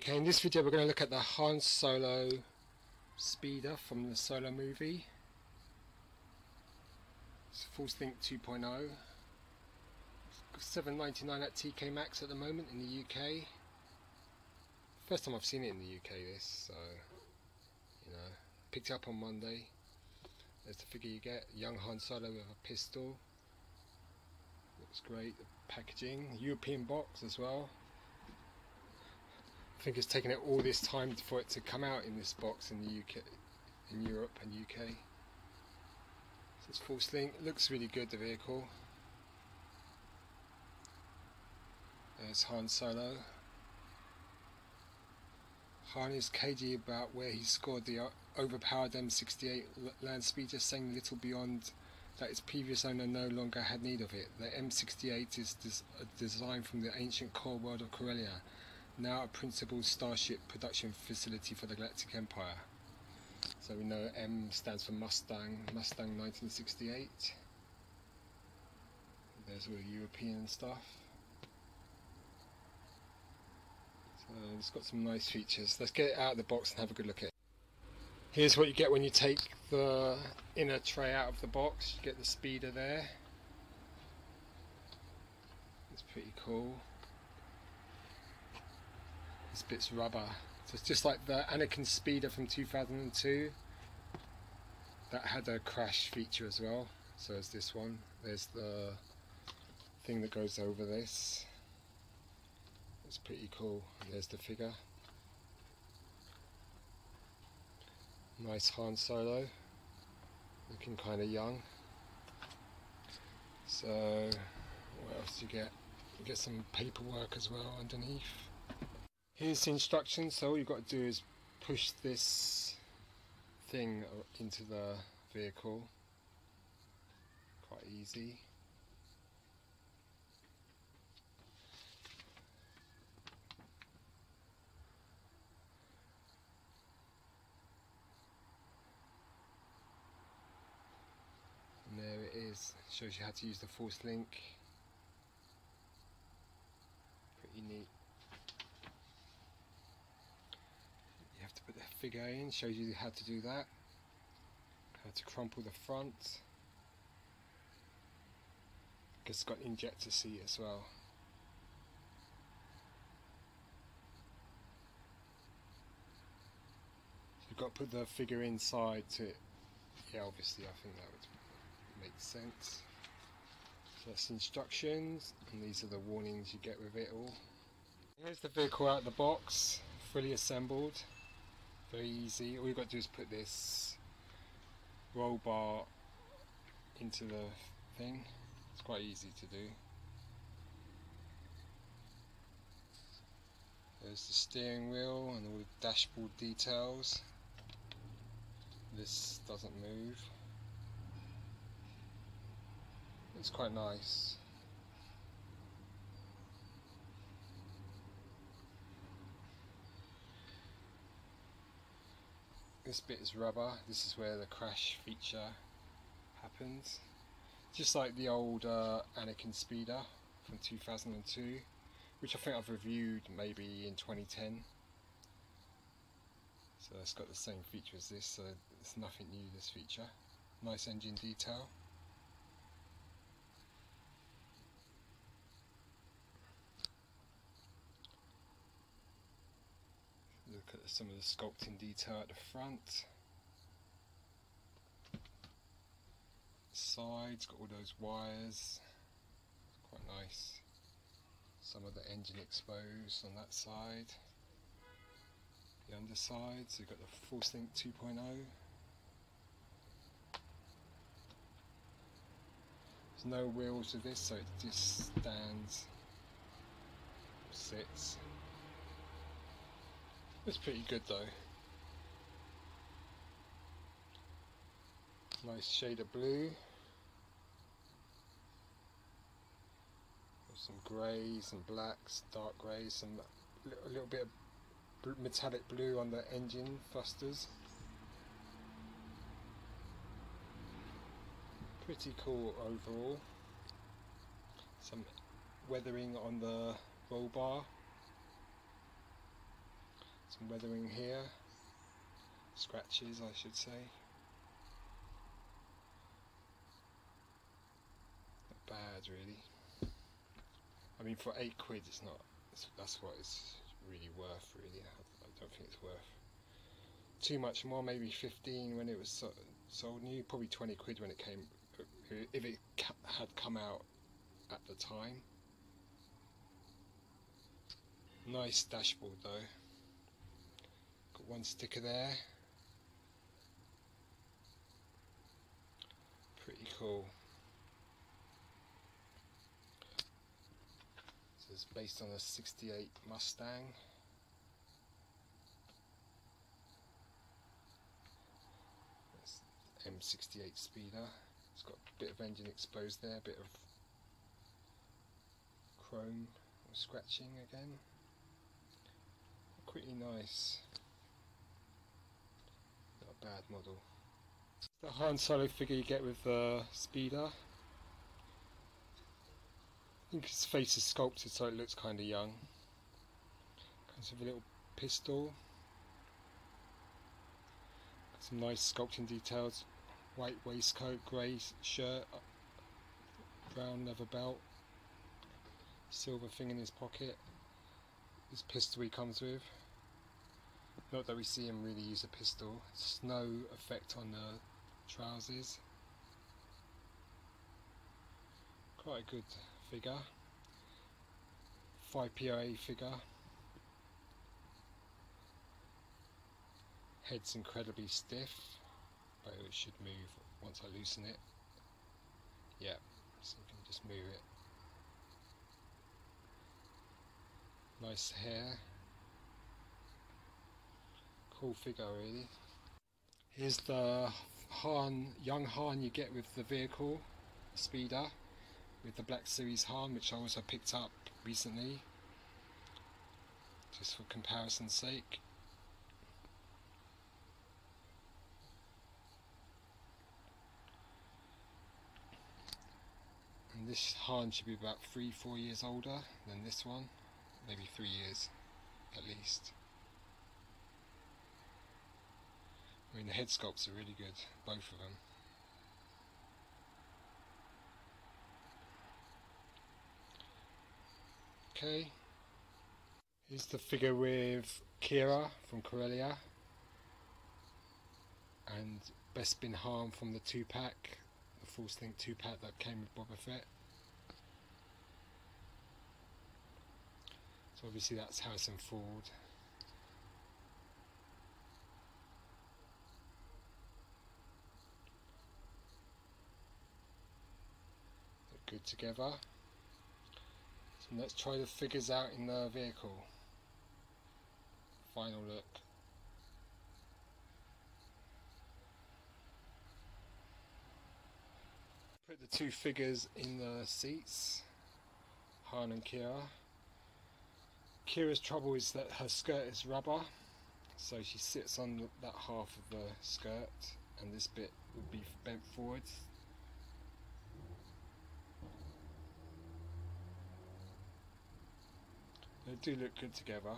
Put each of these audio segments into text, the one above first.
Okay, in this video we're going to look at the Han Solo Speeder from the Solo movie. It's Full Think 2.0. It's $7.99 at TK Maxx at the moment in the UK. First time I've seen it in the UK this, so you know, picked it up on Monday. There's the figure you get, young Han Solo with a pistol. Looks great, the packaging, European box as well. I think it's taken it all this time for it to come out in this box in the UK, in Europe and UK. So it's full sling. It looks really good, the vehicle. There's Han Solo. Han is cagey about where he scored the overpowered M68 land speeder, saying little beyond that its previous owner no longer had need of it. The M68 is designed from the ancient core world of Corellia, now a principal starship production facility for the Galactic Empire. So we know M stands for Mustang 1968. There's all the European stuff. So it's got some nice features. Let's get it out of the box and have a good look at it. Here's what you get when you take the inner tray out of the box. You get the speeder there. It's pretty cool. This bit's rubber, so it's just like the Anakin Speeder from 2002 that had a crash feature as well. So is this one. There's the thing that goes over this. It's pretty cool. And there's the figure. Nice Han Solo, looking kind of young. So what else do you get? You get some paperwork as well underneath. Here's the instructions. So all you've got to do is push this thing into the vehicle. Quite easy. And there it is. Shows you how to use the force link. Pretty neat. You have to put the figure in, shows you how to do that, how to crumple the front. Because it's got an injector seat as well. So you've got to put the figure inside to, yeah, obviously I think that would make sense. So that's instructions, and these are the warnings you get with it all. Here's the vehicle out of the box, fully assembled. Very easy. All you've got to do is put this roll bar into the thing. It's quite easy to do. There's the steering wheel and all the dashboard details. This doesn't move. It's quite nice. This bit is rubber. This is where the crash feature happens. Just like the old Anakin Speeder from 2002, which I think I've reviewed maybe in 2010. So it's got the same feature as this, so it's nothing new, this feature. Nice engine detail. Look at some of the sculpting detail at the front. Sides, got all those wires. Quite nice. Some of the engine exposed on that side. The underside, so you've got the Full Think 2.0. There's no wheels with this, so it just stands, sits. It's pretty good though. Nice shade of blue. There's some greys and blacks, dark greys, and a little bit of metallic blue on the engine thrusters. Pretty cool overall. Some weathering on the roll bar. Some weathering here, scratches I should say. Not bad really. I mean, for £8 it's not, that's what it's really worth really. I don't think it's worth too much more, maybe 15 when it was sold new, probably £20 when it came, if it had come out at the time. Nice dashboard though. Got one sticker there. Pretty cool. So it's based on a '68 Mustang. M68 Speeder. It's got a bit of engine exposed there, a bit of chrome or scratching again. Pretty nice. Not a bad model. The Han Solo figure you get with the Speeder. I think his face is sculpted so it looks kind of young. Comes with a little pistol. Got some nice sculpting details. White waistcoat, grey shirt, brown leather belt, silver thing in his pocket. This pistol he comes with. Not that we see him really use a pistol. Snow effect on the trousers. Quite a good figure. 5 POA figure. Head's incredibly stiff, but it should move once I loosen it. Yeah, so you can just move it. Nice hair. Cool figure really. Here's the young Han you get with the vehicle, Speeder, with the Black Series Han, which I also picked up recently, just for comparison's sake. And this Han should be about 3-4 years older than this one, maybe 3 years at least. I mean, the head sculpts are really good, both of them. Okay, here's the figure with Kira from Corellia and Bespin Han from the 2-pack, the Force Link 2-pack that came with Boba Fett. So obviously that's Harrison Ford. They're good together. So let's try the figures out in the vehicle. Final look. Put the two figures in the seats, Han and Kira. Kira's trouble is that her skirt is rubber, so she sits on that half of the skirt and this bit would be bent forwards. They do look good together.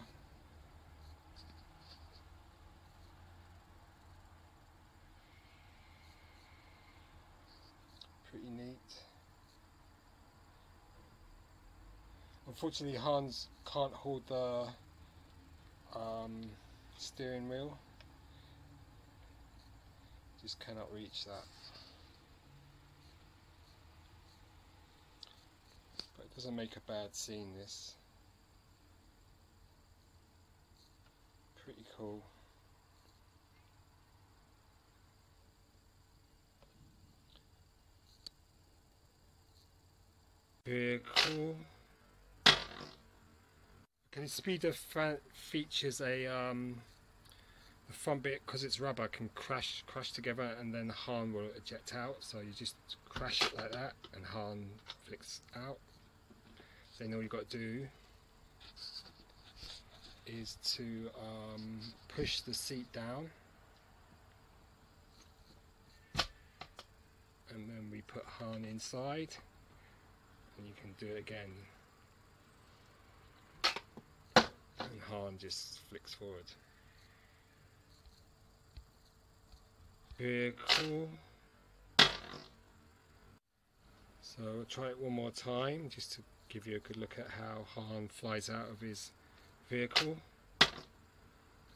Pretty neat. Unfortunately, Hans can't hold the steering wheel. Just cannot reach that. But it doesn't make a bad scene, this. Pretty cool. Very cool. Okay, the Speeder features a the front bit, because it's rubber, can crash together, and then Han will eject out. So you just crash it like that, and Han flicks out. Then all you've got to do is to push the seat down, and then we put Han inside, and you can do it again, and Han just flicks forward. vehicle. So I'll try it one more time just to give you a good look at how Han flies out of his vehicle.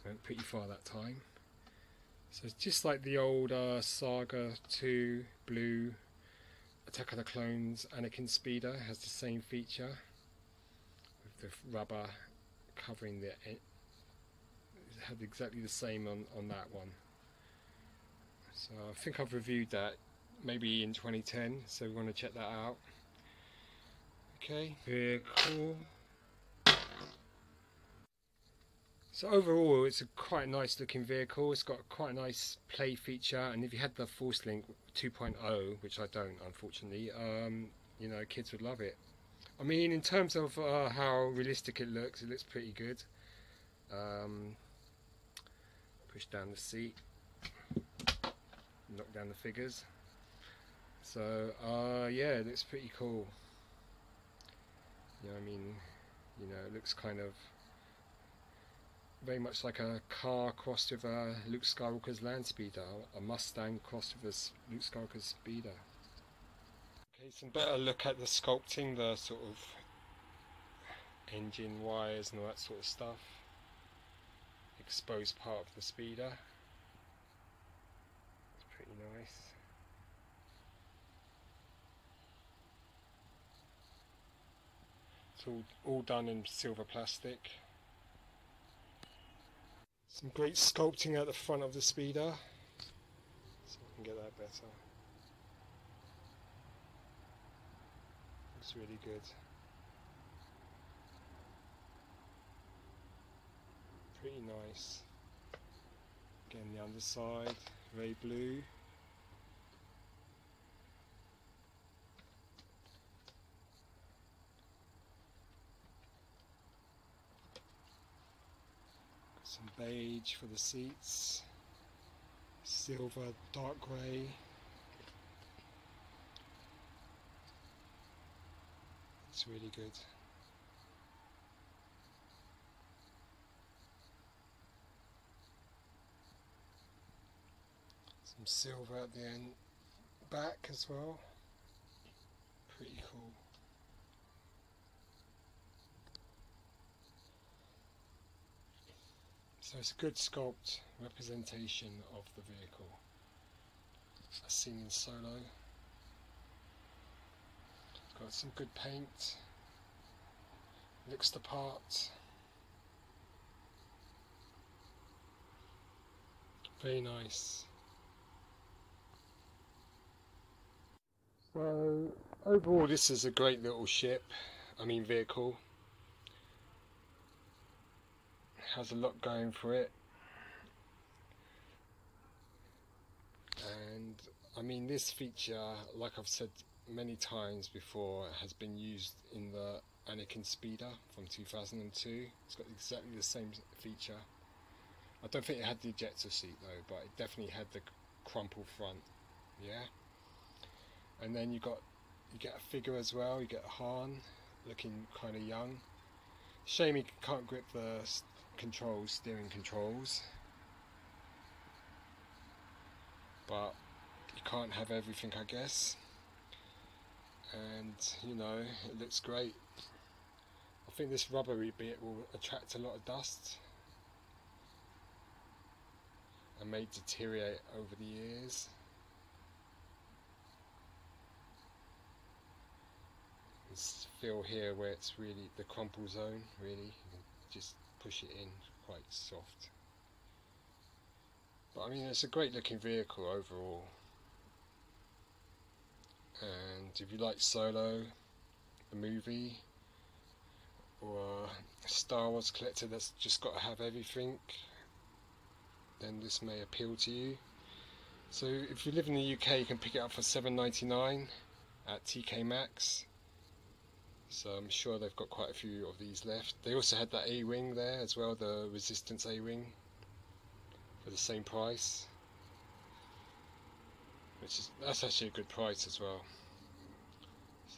Went pretty far that time. So it's just like the old Saga 2 Blue Attack of the Clones Anakin Speeder. Has the same feature with the rubber covering the it had exactly the same on that one. So I think I've reviewed that maybe in 2010, so we want to check that out. Okay, vehicle. So overall it's a quite nice looking vehicle. It's got quite a nice play feature, and if you had the Force Link 2.0, which I don't unfortunately, you know, kids would love it. I mean, in terms of how realistic it looks pretty good. Push down the seat, knock down the figures. So yeah, it looks pretty cool. You know, I mean, you know, it looks kind of very much like a car crossed with a Luke Skywalker's land speeder, a Mustang crossed with a Luke Skywalker's speeder. Okay, some better look at the sculpting, the sort of engine wires and all that sort of stuff. Exposed part of the speeder. It's pretty nice. It's all done in silver plastic. Some great sculpting at the front of the speeder. So I can get that better. Looks really good. Pretty nice. Again, the underside, very blue. Some beige for the seats, silver, dark grey. It's really good. Some silver at the end, back as well. Pretty cool. So it's a good sculpt representation of the vehicle, as seen in Solo. It's got some good paint, looks the part. Very nice. So overall this is a great little ship, vehicle. Has a lot going for it, and I mean this feature, like I've said many times before, has been used in the Anakin Speeder from 2002. It's got exactly the same feature. I don't think it had the ejector seat though, but it definitely had the crumple front. Yeah, and then you get a figure as well. You get Han looking kind of young. Shame he can't grip the steering controls, but you can't have everything, I guess. And you know, it looks great. I think this rubbery bit will attract a lot of dust and may deteriorate over the years. This feel here where it's really the crumple zone, really, you can just push it in quite soft. But I mean, it's a great looking vehicle overall, and if you like Solo the movie, or a Star Wars collector that's just got to have everything, then this may appeal to you. So if you live in the UK, you can pick it up for $7.99 at TK Maxx. So I'm sure they've got quite a few of these left. They also had that A-wing there as well, the Resistance A-wing, for the same price, that's actually a good price as well.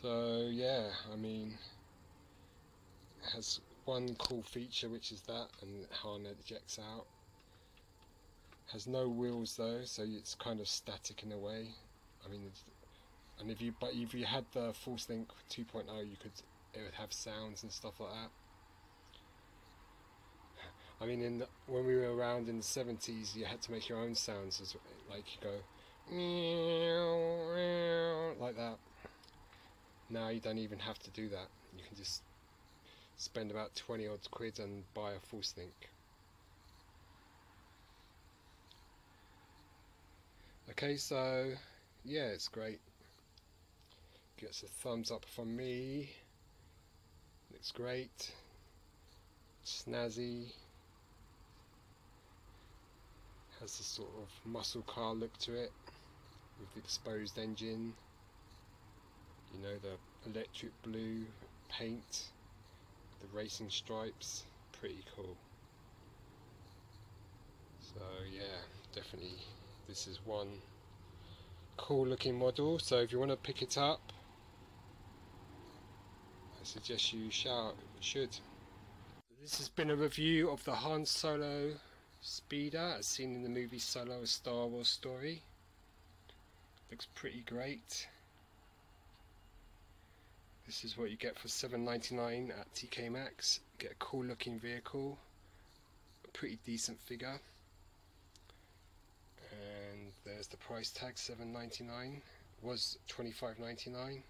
So yeah, I mean, it has one cool feature, which is that, and Han ejects out. Has no wheels though, so it's kind of static in a way. I mean, and if you had the Force Link 2.0, it would have sounds and stuff like that. I mean, when we were around in the 70s, you had to make your own sounds, like you go like that. Now you don't even have to do that. You can just spend about 20 odd quid and buy a Force Link. Okay, so yeah, it's great. Gets a thumbs up from me. Looks great. Snazzy. Has a sort of muscle car look to it, with the exposed engine. You know, the electric blue paint, the racing stripes. Pretty cool. So yeah, definitely this is one cool looking model. So if you want to pick it up, I suggest you should. This has been a review of the Han Solo Speeder as seen in the movie Solo: A Star Wars Story. Looks pretty great. This is what you get for $7.99 at TK Maxx. Get a cool looking vehicle, a pretty decent figure, and there's the price tag, $7.99. Was $25.99.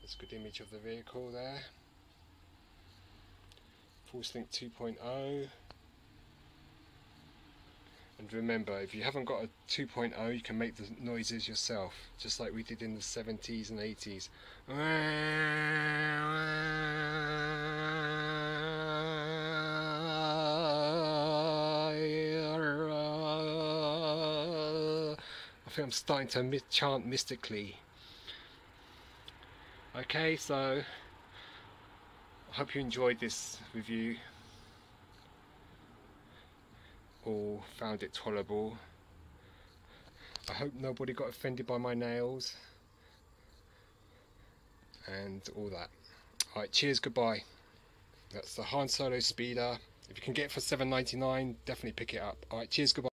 There's a good image of the vehicle there. Force Link 2.0. And remember, if you haven't got a 2.0, you can make the noises yourself, just like we did in the 70s and 80s. I think I'm starting to chant mystically. Okay, so I hope you enjoyed this review, or found it tolerable. I hope nobody got offended by my nails and all that. Alright, cheers, goodbye. That's the Han Solo Speeder. If you can get it for $7.99, definitely pick it up. Alright, cheers, goodbye.